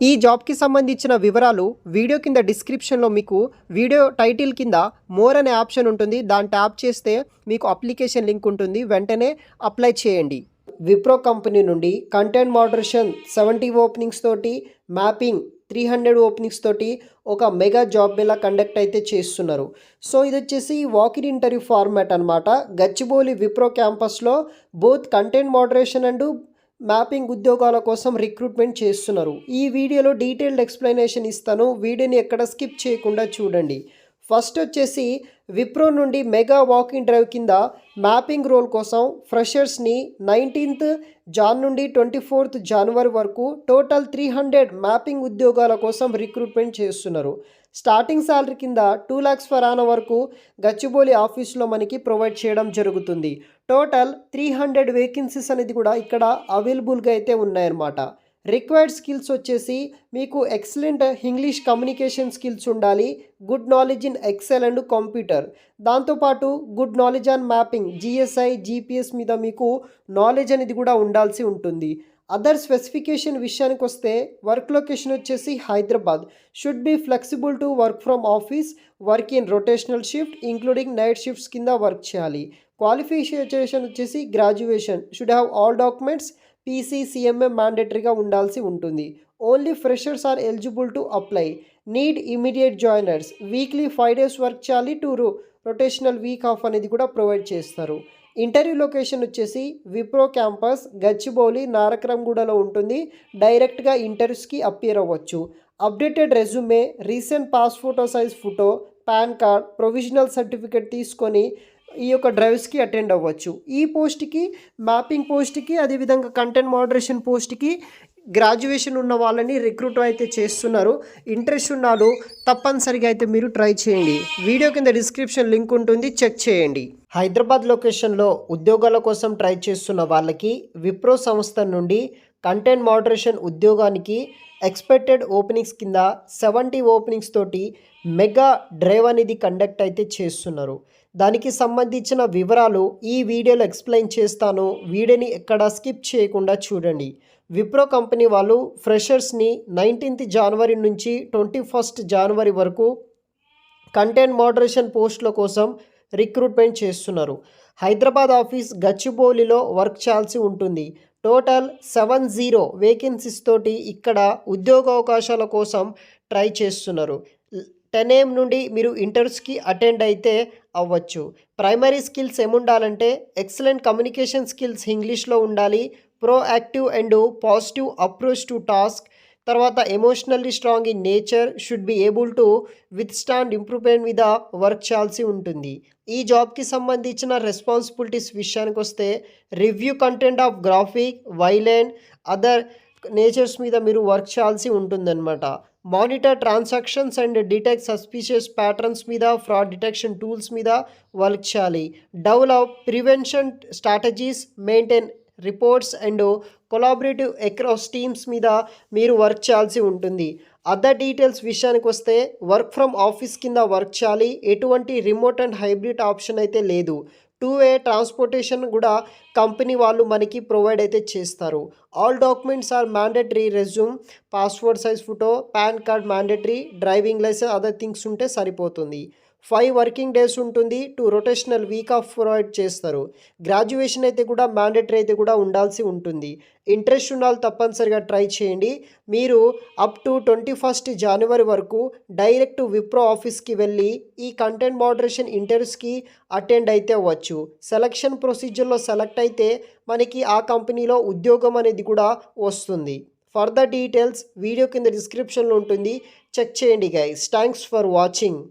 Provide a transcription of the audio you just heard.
ఈ జాబ్కి సంబంధించిన వివరాలు వీడియో కింద డిస్క్రిప్షన్లో మీకు వీడియో టైటిల్ కింద మోర్ అనే ఆప్షన్ ఉంటుంది. దాన్ని ట్యాప్ చేస్తే మీకు అప్లికేషన్ లింక్ ఉంటుంది. వెంటనే అప్లై చేయండి. విప్రో కంపెనీ నుండి కంటెంట్ మోడరేషన్ 70 ఓపెనింగ్స్ తోటి, మ్యాపింగ్ 300 ఓపెనింగ్స్ తోటి ఒక మెగా జాబ్ మేళా కండక్ట్ అయితే చేస్తున్నారు. సో ఇది వచ్చేసి వాకిన్ ఇంటర్వ్యూ ఫార్మాట్ అనమాట. గచ్చిబౌలి విప్రో క్యాంపస్లో both content moderation and mapping ఉద్యోగాల కోసం రిక్రూట్మెంట్ చేస్తున్నారు. ఈ వీడియోలో డీటెయిల్డ్ ఎక్స్ప్లెనేషన్ ఇస్తాను. వీడియోని ఎక్కడ స్కిప్ చేయకుండా చూడండి. ఫస్ట్ వచ్చేసి విప్రో నుండి మెగా వాకింగ్ డ్రైవ్ కింద మ్యాపింగ్ రోల్ కోసం ఫ్రెషర్స్ని 19th జాన్ నుండి 24th జనవరి వరకు టోటల్ 300 మ్యాపింగ్ ఉద్యోగాల కోసం రిక్రూట్మెంట్ చేస్తున్నారు. స్టార్టింగ్ శాలరీ కింద 2 lakhs per annum వరకు గచ్చిబౌలి ఆఫీస్లో మనకి ప్రొవైడ్ చేయడం జరుగుతుంది. టోటల్ 300 వేకెన్సీస్ అనేది కూడా ఇక్కడ అవైలబుల్గా అయితే ఉన్నాయన్నమాట. రిక్వైర్డ్ స్కిల్స్ వచ్చేసి మీకు ఎక్సలెంట్ ఇంగ్లీష్ కమ్యూనికేషన్ స్కిల్స్ ఉండాలి, good knowledge in excel and computer, దాంతోపాటు good knowledge on mapping, GSI, GPS మీద మీకు నాలెడ్జ్ అనేది కూడా ఉండాల్సి ఉంటుంది. అదర్ స్పెసిఫికేషన్ విషయానికి వస్తే వర్క్ లొకేషన్ వచ్చేసి Hyderabad. Should be flexible to work from office, work in rotational shift including night shifts కింద వర్క్ చేయాలి. క్వాలిఫికేషన్ వచ్చేసి graduation, should have all documents, PC, CMA మ్యాండేటరీగా ఉండాల్సి ఉంటుంది. Only freshers are eligible to apply. Need immediate joiners. Weekly 5 days work చేయాలి. 2 rotational week of అనేది కూడా provide చేస్తారు. ఇంటర్వ్యూ లొకేషన్ వచ్చేసి విప్రో క్యాంపస్ గచ్చిబౌలి నారక్రంగూడలో ఉంటుంది. డైరెక్ట్గా ఇంటర్వ్యూస్కి అపియర్ అవ్వచ్చు. Updated resume, recent pass photo size photo, PAN card, provisional certificate తీసుకొని ఈ యొక్క డ్రైవ్స్కి అటెండ్ అవ్వచ్చు. ఈ పోస్ట్కి, మ్యాపింగ్ పోస్ట్కి, అదేవిధంగా కంటెంట్ మోడరేషన్ పోస్ట్కి గ్రాడ్యుయేషన్ ఉన్న వాళ్ళని రిక్రూట్ అయితే చేస్తున్నారు. ఇంట్రెస్ట్ ఉన్న వాళ్ళు తప్పనిసరిగా అయితే మీరు ట్రై చేయండి. వీడియో కింద డిస్క్రిప్షన్ లింక్ ఉంటుంది, చెక్ చేయండి. హైదరాబాద్ లొకేషన్లో ఉద్యోగాల కోసం ట్రై చేస్తున్న వాళ్ళకి విప్రో సంస్థ నుండి కంటెంట్ మోడరేషన్ ఉద్యోగానికి ఎక్స్పెక్టెడ్ ఓపెనింగ్స్ కింద 70 ఓపెనింగ్స్ తోటి మెగా డ్రైవ్ అనేది కండక్ట్ అయితే చేస్తున్నారు. దానికి సంబంధించిన వివరాలు ఈ వీడియోలో ఎక్స్ప్లెయిన్ చేస్తాను. వీడియోని ఎక్కడ స్కిప్ చేయకుండా చూడండి. విప్రో కంపెనీ వాళ్ళు ఫ్రెషర్స్ని 19th జనవరి నుంచి 21st జనవరి వరకు కంటెంట్ మోడరేషన్ పోస్టుల కోసం రిక్రూట్మెంట్ చేస్తున్నారు. హైదరాబాద్ ఆఫీస్ గచ్చిబౌలిలో వర్క్ చేయాల్సి ఉంటుంది. టోటల్ 70 వేకెన్సీస్ తోటి ఇక్కడ ఉద్యోగ అవకాశాల కోసం ట్రై చేస్తున్నారు. 10 AM నుండి మీరు ఇంటర్వ్యూస్కి అటెండ్ అయితే అవ్వచ్చు. ప్రైమరీ స్కిల్స్ ఏముండాలంటే ఎక్సలెంట్ కమ్యూనికేషన్ స్కిల్స్ ఇంగ్లీష్లో ఉండాలి, proactive and positive approach to task, తర్వాత emotionally strong in nature, should be able to withstand improvement మీద వర్క్ చేయాల్సి ఉంటుంది. ఈ జాబ్కి సంబంధించిన రెస్పాన్సిబిలిటీస్ విషయానికి వస్తే review content of graphic, violent, other natures మీద మీరు వర్క్ చేయాల్సి ఉంటుందన్నమాట. Monitor transactions and detect suspicious patterns మీద, ఫ్రాడ్ డిటెక్షన్ టూల్స్ మీద వర్క్ చేయాలి. Develop prevention strategies, maintain reports and collaborative across teams మీద మీరు వర్క్ చేయాల్సి ఉంటుంది. అదర్ డీటెయిల్స్ విషయానికి వస్తే వర్క్ ఫ్రమ్ ఆఫీస్ కింద వర్క్ చేయాలి. ఎటువంటి రిమోట్ అండ్ హైబ్రిడ్ ఆప్షన్ అయితే లేదు. 2-way ట్రాన్స్పోర్టేషన్ కూడా కంపెనీ వాళ్ళు మనకి ప్రొవైడ్ అయితే చేస్తారు. All documents are mandatory. Resume, passport size photo, PAN card mandatory, driving licence, other things ఉంటే సరిపోతుంది. 5 working days ఉంటుంది. 2 రొటేషనల్ వీక్ ఆఫ్ ప్రొవైడ్ చేస్తారు. గ్రాడ్యుయేషన్ అయితే కూడా మ్యాండేటరీ అయితే కూడా ఉండాల్సి ఉంటుంది. ఇంట్రెస్ట్ ఉన్న వాళ్ళు తప్పనిసరిగా ట్రై చేయండి. మీరు అప్ టు 21st జనవరి వరకు డైరెక్ట్ విప్రో ఆఫీస్కి వెళ్ళి ఈ కంటెంట్ మోడరేషన్ ఇంటర్వ్యూస్కి అటెండ్ అయితే అవ్వచ్చు. సెలక్షన్ ప్రొసీజర్లో సెలెక్ట్ అయితే మనకి ఆ కంపెనీలో ఉద్యోగం అనేది కూడా వస్తుంది. ఫర్దర్ డీటెయిల్స్ వీడియో కింద డిస్క్రిప్షన్లో ఉంటుంది, చెక్ చేయండి గైస్. Thanks for watching.